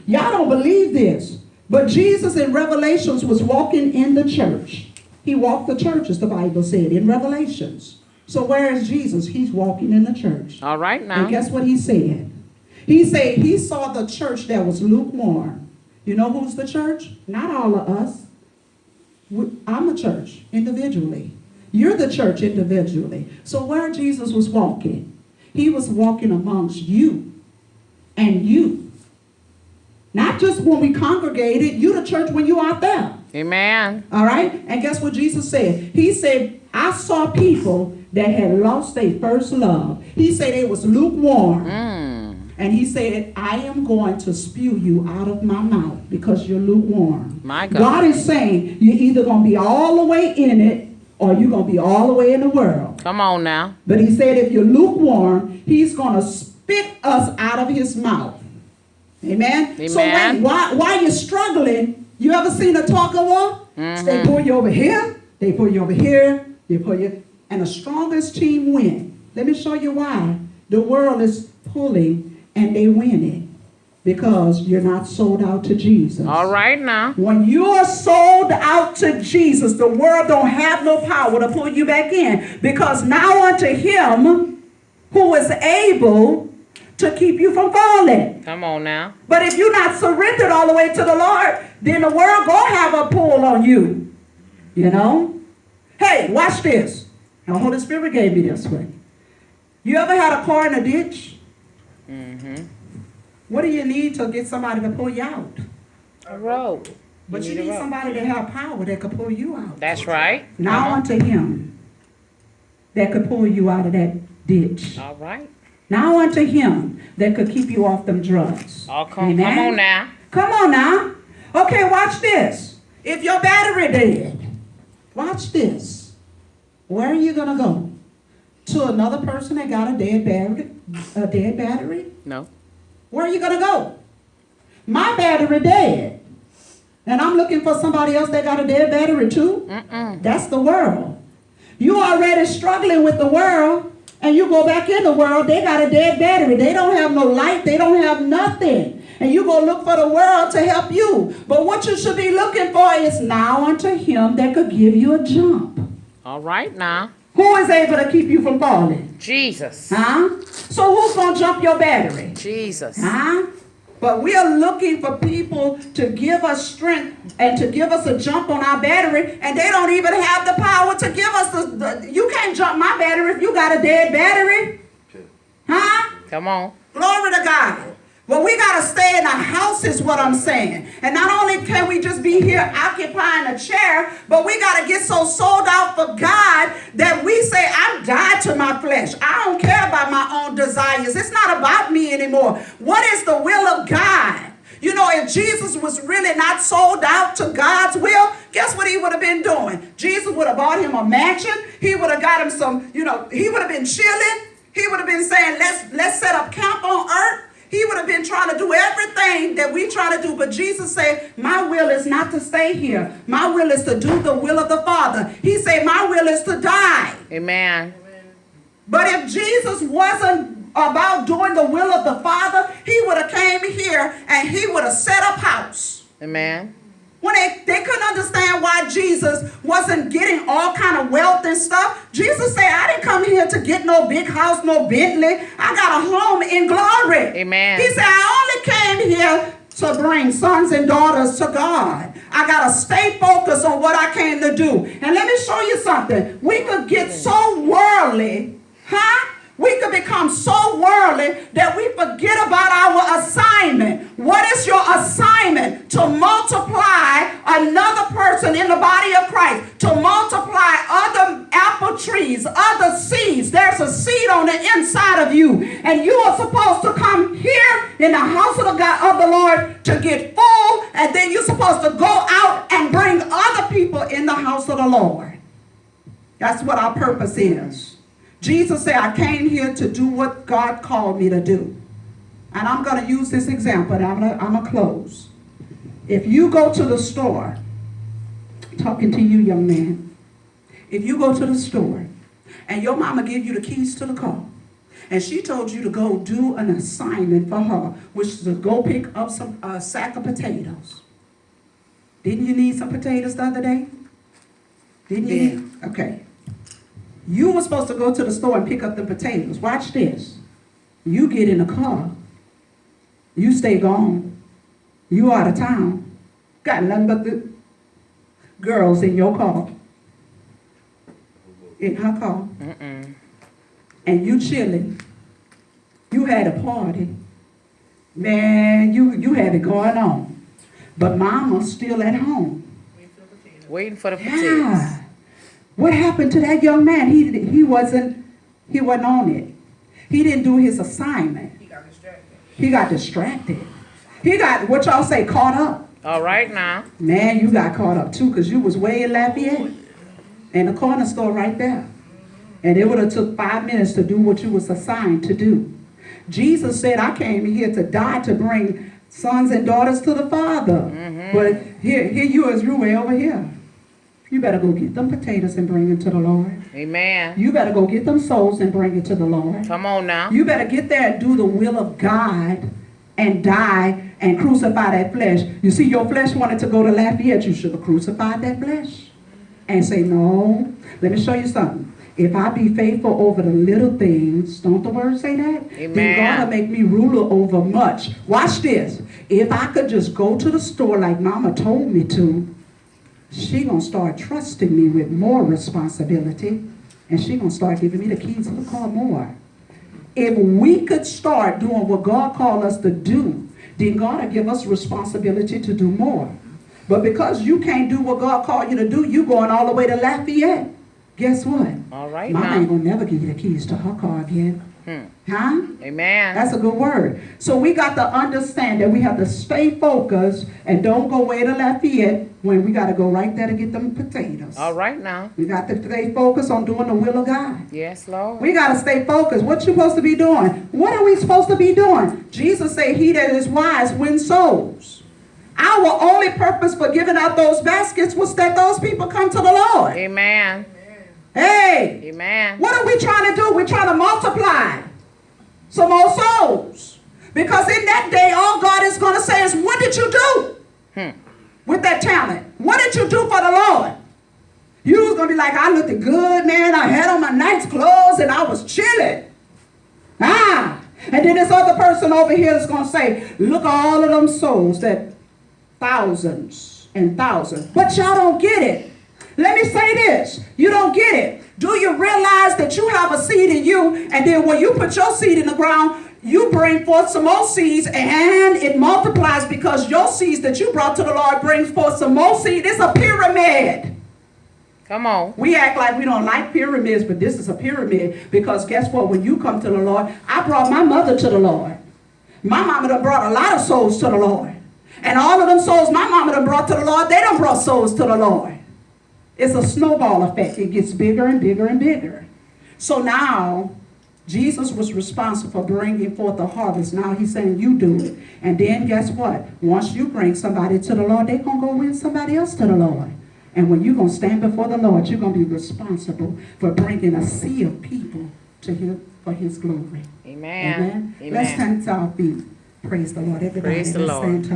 Y'all don't believe this. But Jesus in Revelations was walking in the church. He walked the churches, the Bible said, in Revelations. So where is Jesus? He's walking in the church. All right now. And guess what he said? He said he saw the church that was lukewarm. You know who's the church? Not all of us. I'm a church individually. You're the church individually. So where Jesus was walking, he was walking amongst you and you. Not just when we congregated, you the church when you out there. Amen. All right? And guess what Jesus said? He said, I saw people that had lost their first love. He said they was lukewarm. And he said, I am going to spew you out of my mouth because you're lukewarm. My God. God is saying you're either going to be all the way in it or you're going to be all the way in the world. Come on now. But he said if you're lukewarm, he's going to spit us out of his mouth. Amen? Amen. So while you're struggling, you ever seen a tug-of-war? They pull you over here, they pull you over here, they pull you, and the strongest team win. Let me show you why. The world is pulling and they winning because you're not sold out to Jesus. All right now. When you're sold out to Jesus, the world don't have no power to pull you back in, because now unto him who is able to keep you from falling. Come on now. But if you're not surrendered all the way to the Lord, then the world gonna have a pull on you. You know? Hey, watch this. The Holy Spirit gave me this one. You ever had a car in a ditch? What do you need to get somebody to pull you out? A rope. But you need somebody to have power that could pull you out. That's right. Now unto him that could pull you out of that ditch. All right. Now unto him that could keep you off them drugs. Oh, come Amen? on now. Come on now. Okay, watch this. If your battery dead, watch this. Where are you going to go? To another person that got a dead battery? No. Where are you going to go? My battery dead. And I'm looking for somebody else that got a dead battery too. That's the world. You already struggling with the world, and you go back in the world, they got a dead battery. They don't have no light. They don't have nothing. And you go look for the world to help you. But what you should be looking for is now unto him that could give you a jump. All right now. Who is able to keep you from falling? Jesus. Huh? So who's going to jump your battery? Jesus. Huh? But we are looking for people to give us strength and to give us a jump on our battery, and they don't even have the power to give us you can't jump my battery if you got a dead battery. Huh? Come on. Glory to God. Well, we got to stay in the house is what I'm saying. And not only can we just be here occupying a chair, but we got to get so sold out for God that we say, I'm died to my flesh. I don't care about my own desires. It's not about me anymore. What is the will of God? You know, if Jesus was really not sold out to God's will, guess what he would have been doing? Jesus would have bought him a mansion. He would have got him some, he would have been chilling. He would have been saying, let's set up camp on earth. He would have been trying to do everything that we try to do. But Jesus said, my will is not to stay here. My will is to do the will of the Father. He said, my will is to die. Amen. But if Jesus wasn't about doing the will of the Father, he would have came here and he would have set up house. Amen. When they couldn't understand why Jesus wasn't getting all kind of wealth and stuff. Jesus said, I didn't come here to get no big house, no Bentley. I got a home in glory. Amen. He said, I only came here to bring sons and daughters to God. I got to stay focused on what I came to do. And let me show you something. We could get so worldly, huh? We could become so worldly that we forget about our assignment. What is your assignment? To multiply another person in the body of Christ. To multiply other apple trees, other seeds. There's a seed on the inside of you. And you are supposed to come here in the house of the Lord to get full. And then you're supposed to go out and bring other people in the house of the Lord. That's what our purpose is. Jesus said, I came here to do what God called me to do. And I'm going to use this example, and I'm going to close. If you go to the store, talking to you, young man, if you go to the store, and your mama give you the keys to the car, And she told you to go do an assignment for her, which is to go pick up some sack of potatoes. Didn't you need some potatoes the other day? Didn't you? Yeah. Okay. You were supposed to go to the store and pick up the potatoes. Watch this. You get in the car. You stay gone. You out of town. Got nothing but the girls in your car. In her car. Mm-mm. And you chilling. You had a party. Man, you had it going on. But mama's still at home. Waiting for the potatoes. Yeah. What happened to that young man? He wasn't on it. He didn't do his assignment. He got distracted. He got, what y'all say, caught up. All right now. Man, you got caught up too, because you was way in Lafayette. And the corner store right there. And it would have took 5 minutes to do what you was assigned to do. Jesus said, I came here to die to bring sons and daughters to the Father. Mm-hmm. But here you is, you way over here. You better go get them potatoes and bring them to the Lord. Amen. You better go get them souls and bring it to the Lord. Come on now. You better get there and do the will of God and die and crucify that flesh. You see, your flesh wanted to go to Lafayette. You should have crucified that flesh. And say, no, let me show you something. If I be faithful over the little things, don't the word say that? Amen. Then God will make me ruler over much. Watch this. If I could just go to the store like mama told me to, she gonna start trusting me with more responsibility, and she gonna start giving me the keys to the car more. If we could start doing what God called us to do, then God will give us responsibility to do more. But because you can't do what God called you to do, you going all the way to Lafayette. Guess what? All right Mama now. ain't gonna never give you the keys to her car again. Huh? Amen. That's a good word. So we got to understand that we have to stay focused and don't go way to Lafayette when we got to go right there to get them potatoes. All right now. We got to stay focused on doing the will of God. Yes, Lord. We got to stay focused. What you supposed to be doing? What are we supposed to be doing? Jesus said, he that is wise wins souls. Our only purpose for giving out those baskets was that those people come to the Lord. Amen. Hey, Amen. what are we trying to do? We're trying to multiply some more souls. Because in that day, all God is going to say is, what did you do with that talent? What did you do for the Lord? You was going to be like, I looked good, man. I had on my nice clothes and I was chilling. And then this other person over here is going to say, look at all of them souls, that thousands and thousands. But y'all don't get it. Let me say this. You don't get it. Do you realize that you have a seed in you, and then when you put your seed in the ground, you bring forth some more seeds, and it multiplies because your seeds that you brought to the Lord brings forth some more seed. It's a pyramid. Come on. We act like we don't like pyramids, but this is a pyramid because guess what? When you come to the Lord, I brought my mother to the Lord. My mama done brought a lot of souls to the Lord. And all of them souls my mama done brought to the Lord, they done brought souls to the Lord. It's a snowball effect. It gets bigger and bigger and bigger. So now, Jesus was responsible for bringing forth the harvest. Now he's saying, you do it. And then guess what? Once you bring somebody to the Lord, they're going to go win somebody else to the Lord. And when you're going to stand before the Lord, you're going to be responsible for bringing a sea of people to him for his glory. Amen. Amen. Let's stand to our feet. Praise the Lord. Everybody, Praise the let's Lord. stand to